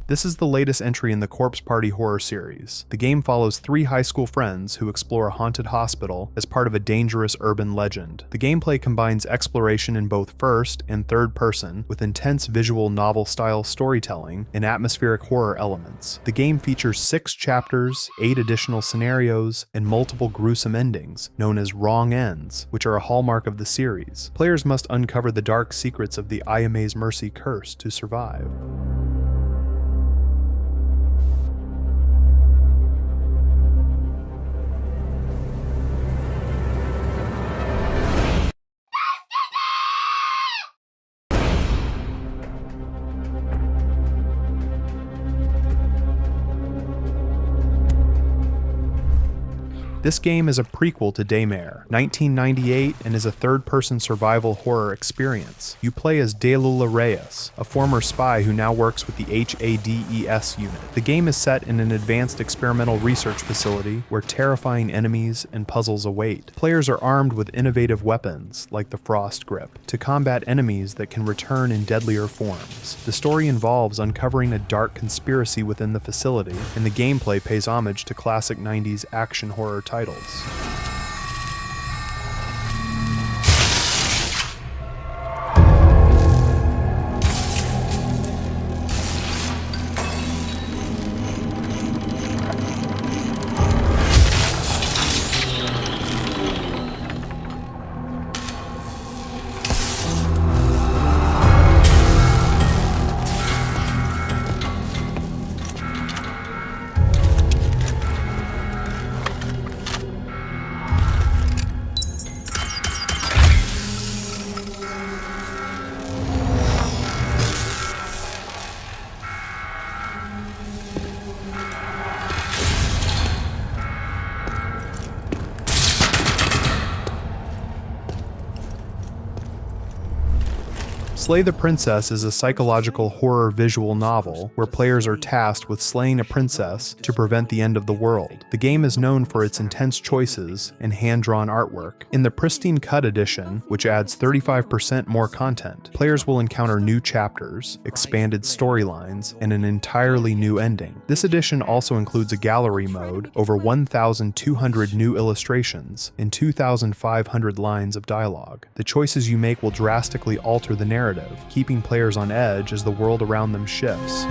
This is the latest entry in the Corpse Party horror series. The game follows 3 high school friends who explore a haunted hospital as part of a dangerous urban legend. The gameplay combines exploration in both first and third person with intense visual novel-style storytelling and atmospheric horror elements. The game features 6 chapters, 8 additional scenarios, and multiple gruesome endings, known as wrong ends, which are a hallmark of the series. Players must uncover the dark secrets of the Ayame's Mercy curse to survive. This game is a prequel to Daymare, 1998, and is a third-person survival horror experience. You play as Daylula Reyes, a former spy who now works with the HADES unit. The game is set in an advanced experimental research facility where terrifying enemies and puzzles await. Players are armed with innovative weapons, like the Frost Grip, to combat enemies that can return in deadlier forms. The story involves uncovering a dark conspiracy within the facility, and the gameplay pays homage to classic 90s action horror titles. Slay the Princess is a psychological horror visual novel where players are tasked with slaying a princess to prevent the end of the world. The game is known for its intense choices and hand-drawn artwork. In the Pristine Cut Edition, which adds 35% more content, players will encounter new chapters, expanded storylines, and an entirely new ending. This edition also includes a gallery mode, over 1,200 new illustrations, and 2,500 lines of dialogue. The choices you make will drastically alter the narrative, keeping players on edge as the world around them shifts.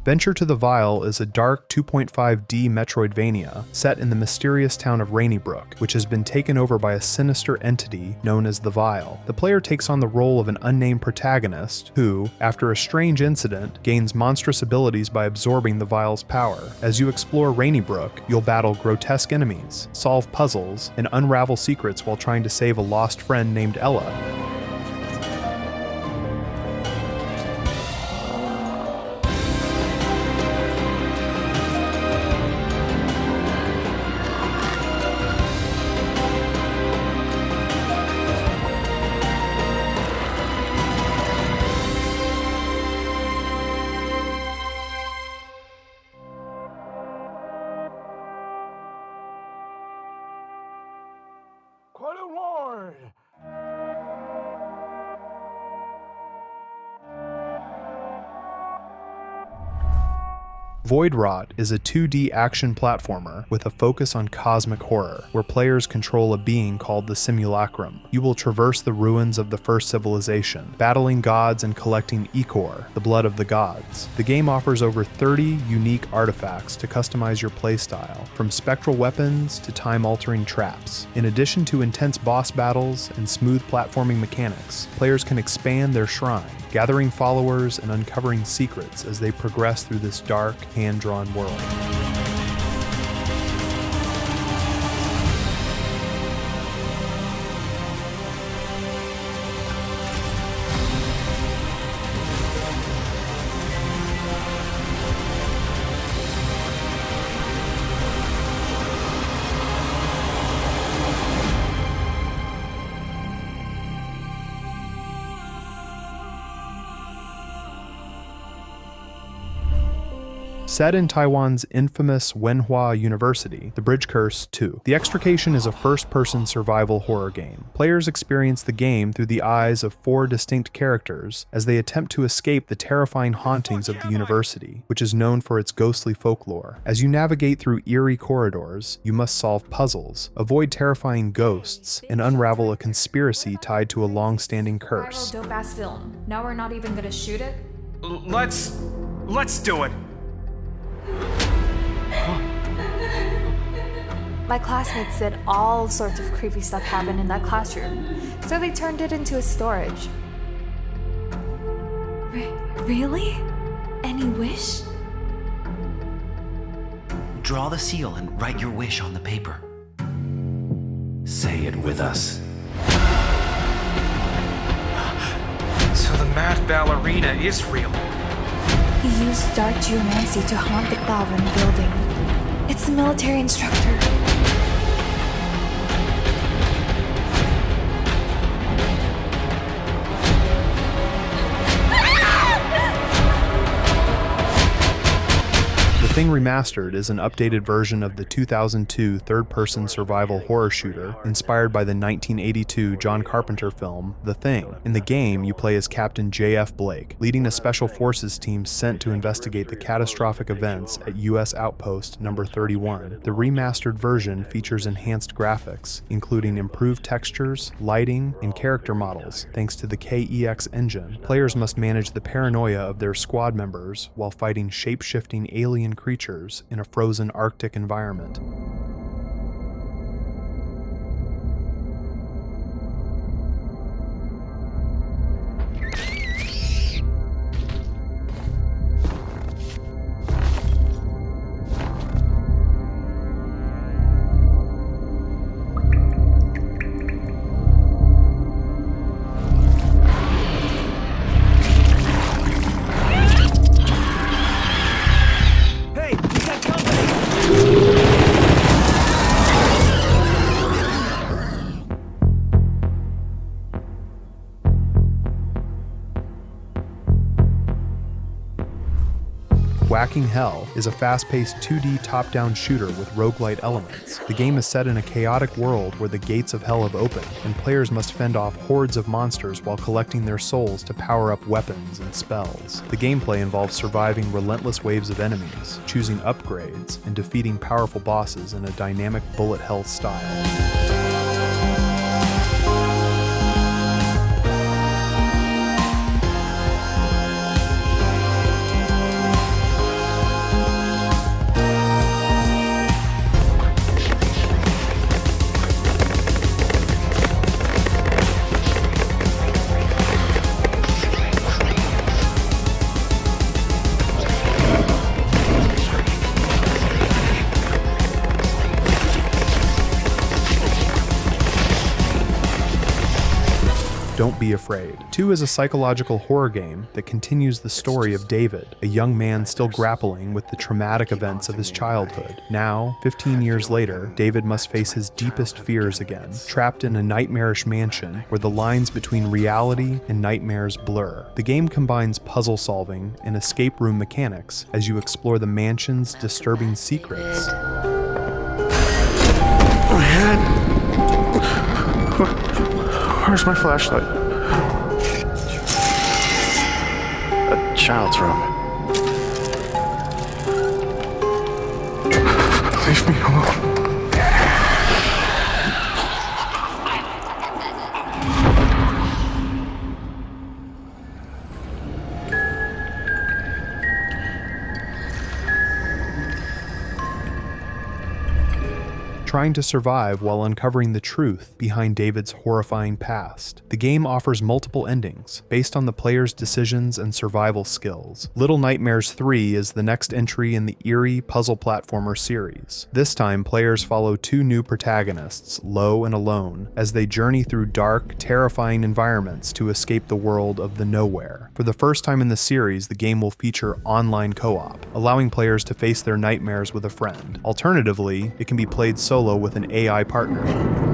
Venture to the Vial is a dark 2.5D Metroidvania set in the mysterious town of Rainybrook, which has been taken over by a sinister entity known as the Vial. The player takes on the role of an unnamed protagonist who, after a strange incident, gains monstrous abilities by absorbing the Vial's power. As you explore Rainybrook, you'll battle grotesque enemies, solve puzzles, and unravel secrets while trying to save a lost friend named Ella. Voidwrought is a 2D action platformer with a focus on cosmic horror, where players control a being called the Simulacrum. You will traverse the ruins of the first civilization, battling gods and collecting ichor, the blood of the gods. The game offers over 30 unique artifacts to customize your playstyle, from spectral weapons to time-altering traps. In addition to intense boss battles and smooth platforming mechanics, players can expand their shrine, gathering followers and uncovering secrets as they progress through this dark, hand-drawn world. Set in Taiwan's infamous Wenhua University, The Bridge Curse 2. The Extrication is a first-person survival horror game. Players experience the game through the eyes of 4 distinct characters as they attempt to escape the terrifying hauntings of the university, which is known for its ghostly folklore. As you navigate through eerie corridors, you must solve puzzles, avoid terrifying ghosts, and unravel a conspiracy tied to a long-standing curse. Dope-ass film. Now we're not even gonna shoot it? Let's do it. My classmates said all sorts of creepy stuff happened in that classroom, so they turned it into a storage. Really? Any wish? Draw the seal and write your wish on the paper. Say it with us. So the mad ballerina is real. He used dark geomancy to haunt the Balvin building. It's the military instructor. The Thing Remastered is an updated version of the 2002 third-person survival horror shooter inspired by the 1982 John Carpenter film, The Thing. In the game, you play as Captain J.F. Blake, leading a special forces team sent to investigate the catastrophic events at U.S. Outpost No. 31. The remastered version features enhanced graphics, including improved textures, lighting, and character models, thanks to the KEX engine. Players must manage the paranoia of their squad members while fighting shape-shifting alien creatures in a frozen Arctic environment. Whacking Hell is a fast-paced 2D top-down shooter with roguelite elements. The game is set in a chaotic world where the gates of hell have opened, and players must fend off hordes of monsters while collecting their souls to power up weapons and spells. The gameplay involves surviving relentless waves of enemies, choosing upgrades, and defeating powerful bosses in a dynamic bullet hell style. Don't Be Afraid. 2 is a psychological horror game that continues the story of David, a young man still grappling with the traumatic events of his childhood. Now, 15 years later, David must face his deepest fears again, trapped in a nightmarish mansion where the lines between reality and nightmares blur. The game combines puzzle solving and escape room mechanics as you explore the mansion's disturbing secrets. My head. Where's my flashlight? A child's room. Leave me alone. Trying to survive while uncovering the truth behind David's horrifying past. The game offers multiple endings, based on the player's decisions and survival skills. Little Nightmares 3 is the next entry in the eerie puzzle platformer series. This time, players follow 2 new protagonists, Lo and Alone, as they journey through dark, terrifying environments to escape the world of the nowhere. For the first time in the series, the game will feature online co-op, allowing players to face their nightmares with a friend. Alternatively, it can be played solo with an AI partner.